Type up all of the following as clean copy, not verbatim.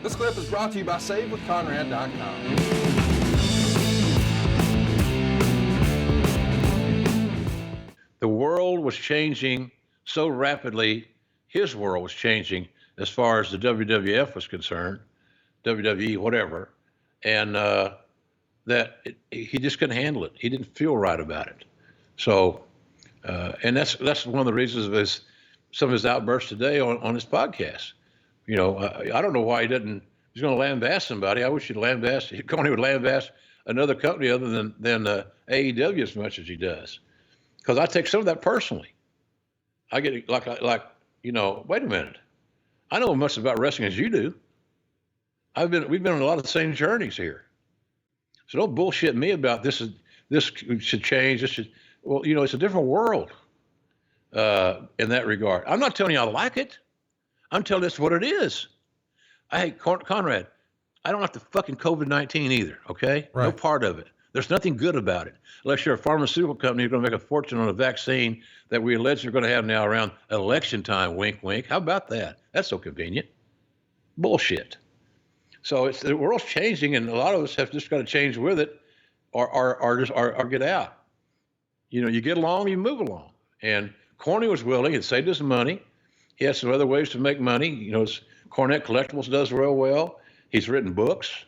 This clip is brought to you by SaveWithConrad.com. The world was changing so rapidly, his world was changing as far as the WWF was concerned, WWE, whatever, and he just couldn't handle it. He didn't feel right about it. So, and that's one of the reasons of some of his outbursts today on his podcast. You know, I don't know why he's going to lambast somebody. I wish Coney would lambast another company other than AEW as much as he does. Because I take some of that personally. I get like, wait a minute. I know as much about wrestling as you do. We've been on a lot of the same journeys here. So don't bullshit me about this should change. Well, it's a different world in that regard. I'm not telling you I like it. I'm telling you it's what it is. I hate Conrad. I don't like the fucking COVID-19 either, okay? Right. No part of it. There's nothing good about it. Unless you're a pharmaceutical company, you're going to make a fortune on a vaccine that we allegedly are going to have now around election time, wink, wink. How about that? That's so convenient. Bullshit. So the world's changing, and a lot of us have just got to change with it or get out. You get along, you move along. And Corny was willing. It saved us money. He has some other ways to make money. Cornette Collectibles does real well. He's written books.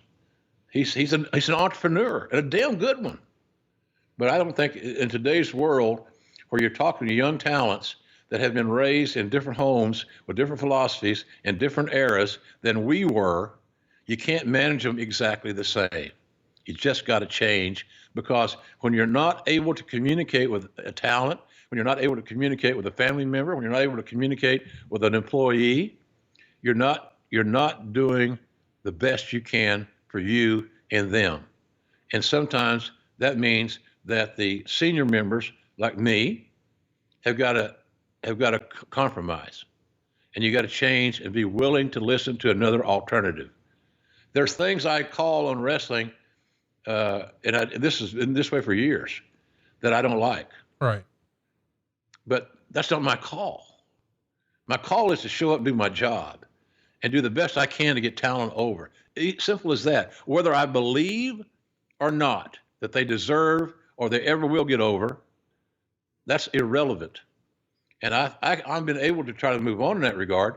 He's an entrepreneur, and a damn good one. But I don't think in today's world where you're talking to young talents that have been raised in different homes with different philosophies and different eras than we were, you can't manage them exactly the same. You just got to change, because when you're not able to communicate with a talent, when you're not able to communicate with a family member, when you're not able to communicate with an employee, you're not doing the best you can for you and them. And sometimes that means that the senior members, like me, have got to compromise, and you got to change and be willing to listen to another alternative. There's things I call on wrestling, this has been this way for years, that I don't like. Right. But that's not my call. My call is to show up and do my job and do the best I can to get talent over. Simple as that. Whether I believe or not that they deserve or they ever will get over, that's irrelevant. And I've been able to try to move on in that regard,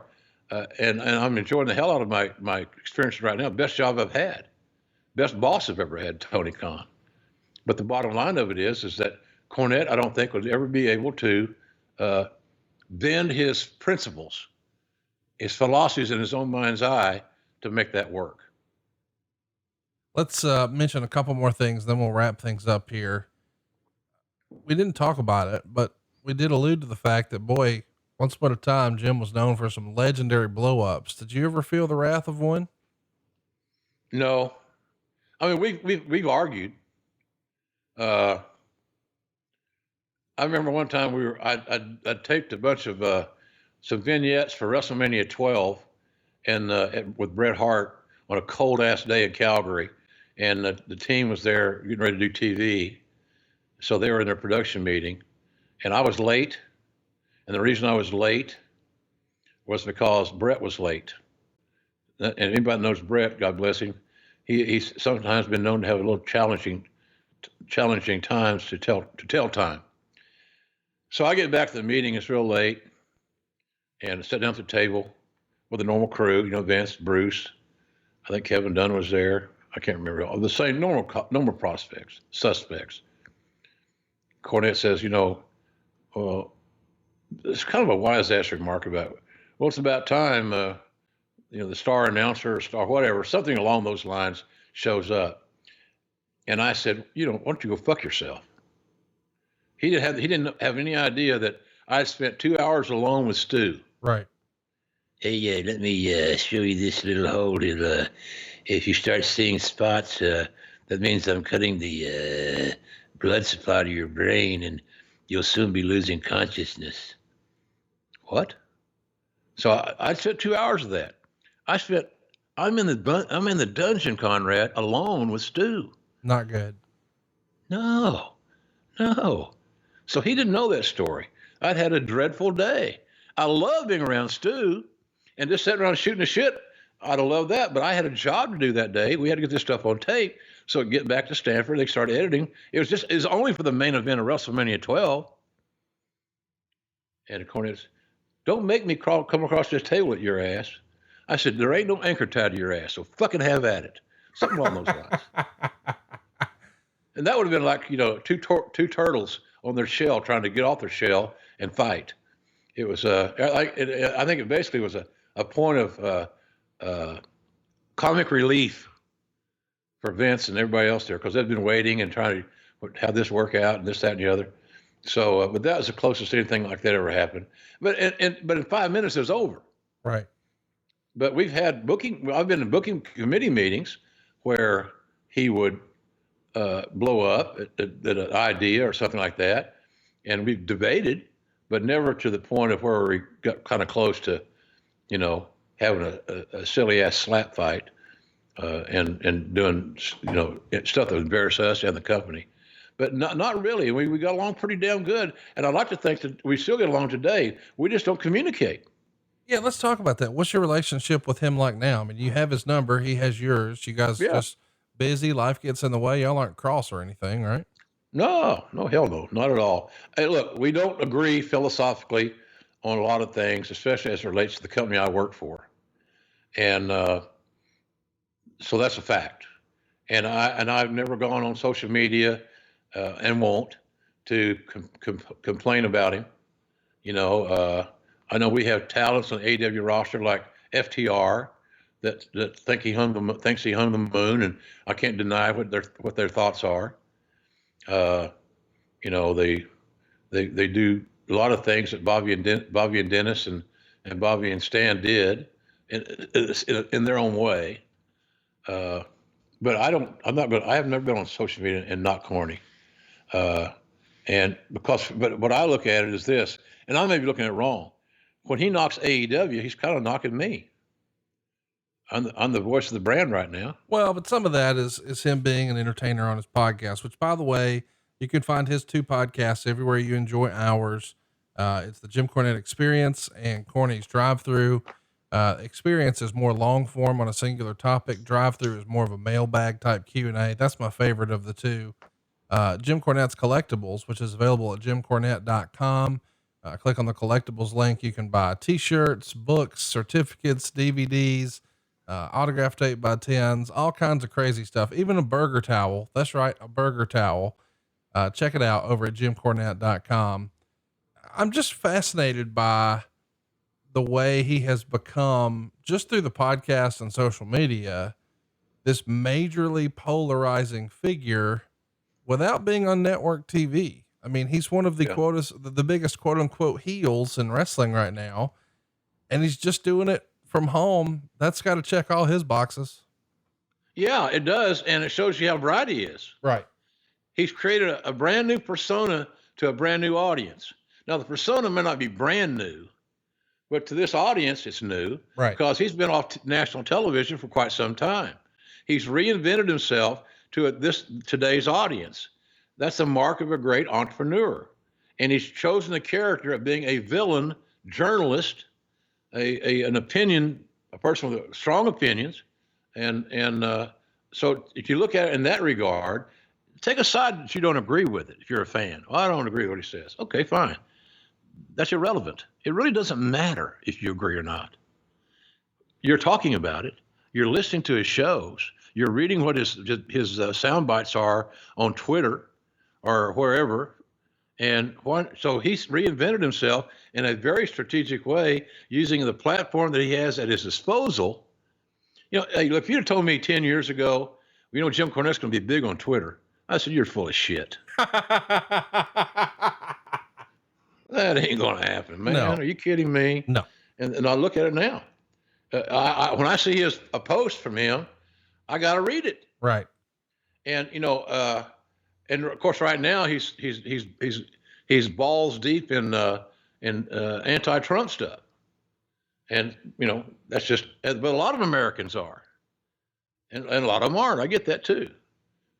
and I'm enjoying the hell out of my experiences right now. Best job I've had. Best boss I've ever had, Tony Khan. But the bottom line of it is that Cornette, I don't think, would ever be able to bend his principles, his philosophies in his own mind's eye to make that work. Let's mention a couple more things, then we'll wrap things up here. We didn't talk about it, but we did allude to the fact that, boy, once upon a time, Jim was known for some legendary blow-ups. Did you ever feel the wrath of one? No. I mean, we've argued. I remember one time I taped a bunch of some vignettes for WrestleMania 12 and with Bret Hart on a cold ass day in Calgary, and the team was there getting ready to do TV, so they were in their production meeting, and I was late, and the reason I was late was because Bret was late. And anybody knows Bret, God bless him, he's sometimes been known to have a little challenging times to tell time. So I get back to the meeting, it's real late, and I sit down at the table with the normal crew, Vince, Bruce, I think Kevin Dunn was there. I can't remember all the same normal suspects. Cornette says, it's kind of a wise ass remark about, well, it's about time, the star announcer or star whatever, something along those lines shows up. And I said, why don't you go fuck yourself? He didn't have any idea that I spent 2 hours alone with Stu. Right. Hey, let me show you this little hole. If you start seeing spots, that means I'm cutting the blood supply to your brain, and you'll soon be losing consciousness. What? So I spent 2 hours of that. I'm in the dungeon, Conrad, alone with Stu. Not good. No. So he didn't know that story. I'd had a dreadful day. I love being around Stu, and just sitting around shooting the shit. I'd have loved that, but I had a job to do that day. We had to get this stuff on tape. So get back to Stanford, they started editing. It was only for the main event of WrestleMania 12. And Cornette said, don't make me come across this table at your ass. I said, there ain't no anchor tied to your ass, so fucking have at it. Something along those lines. And that would have been like, two turtles on their shell trying to get off their shell and fight. It was, I think it basically was a point of comic relief for Vince and everybody else there, because they'd been waiting and trying to have this work out and this, that, and the other. So, but that was the closest anything like that ever happened. But in 5 minutes, it was over. Right. But I've been in booking committee meetings where he would blow up at an idea or something like that. And we've debated, but never to the point of where we got kind of close to, having a silly ass slap fight and doing, stuff that would embarrass us and the company. But not really. We got along pretty damn good. And I'd like to think that we still get along today. We just don't communicate. Yeah, let's talk about that. What's your relationship with him like now? I mean, you have his number, he has yours. You guys just busy, life gets in the way. Y'all aren't cross or anything, right? No, hell no, not at all. Hey, look, we don't agree philosophically on a lot of things, especially as it relates to the company I work for. And so that's a fact. And I've never gone on social media and won't to complain about him. I know we have talents on the AEW roster like FTR that thinks he hung the moon, and I can't deny what their thoughts are. They do a lot of things that Bobby and Dennis and Bobby and Stan did in their own way. But I have never been on social media and not corny. But what I look at it is this, and I may be looking at it wrong. When he knocks AEW, he's kind of knocking me. I'm the voice of the brand right now. Well, but some of that is him being an entertainer on his podcast, which, by the way, you can find his 2 podcasts everywhere you enjoy ours. It's the Jim Cornette Experience and Corny's Drive-Thru. Experience is more long form on a singular topic. Drive-Thru is more of a mailbag type Q&A. That's my favorite of the 2. Jim Cornette's Collectibles, which is available at jimcornette.com. Click on the collectibles link. You can buy t-shirts, books, certificates, DVDs, autograph tape by tens, all kinds of crazy stuff, even a burger towel. That's right. A burger towel. Check it out over at jimcornette.com. I'm just fascinated by the way he has become, just through the podcast and social media, this majorly polarizing figure without being on network TV. I mean, he's one of the biggest quote unquote heels in wrestling right now. And he's just doing it from home. That's got to check all his boxes. Yeah, it does. And it shows you how bright he is. Right. He's created a brand new persona to a brand new audience. Now the persona may not be brand new, but to this audience, it's new. Right. Because he's been off national television for quite some time. He's reinvented himself to today's audience. That's the mark of a great entrepreneur. And he's chosen the character of being a villain journalist, a person with strong opinions. And so if you look at it in that regard, take a side that you don't agree with it. If you're a fan, I don't agree with what he says. Okay, fine. That's irrelevant. It really doesn't matter if you agree or not. You're talking about it. You're listening to his shows. You're reading what his sound bites are on Twitter or wherever. So he's reinvented himself in a very strategic way using the platform that he has at his disposal. If you'd have told me 10 years ago, Jim Cornette's going to be big on Twitter, I said, you're full of shit. That ain't going to happen, man. No. Are you kidding me? No. And I look at it now. When I see a post from him, I got to read it. Right. And, and of course, right now he's balls deep in anti-Trump stuff. And, that's just, but a lot of Americans are, and a lot of them aren't. I get that too.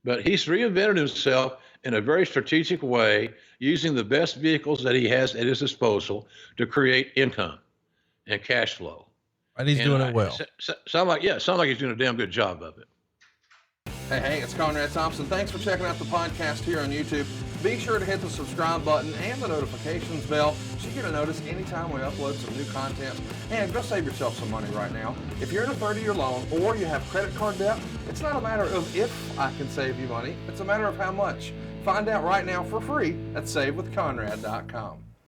But he's reinvented himself in a very strategic way, using the best vehicles that he has at his disposal to create income and cash flow. And he's doing it well. Sound like he's doing a damn good job of it. Hey, it's Conrad Thompson. Thanks for checking out the podcast here on YouTube. Be sure to hit the subscribe button and the notifications bell so you get a notice anytime we upload some new content. And go save yourself some money right now. If you're in a 30-year loan or you have credit card debt, it's not a matter of if I can save you money. It's a matter of how much. Find out right now for free at SaveWithConrad.com.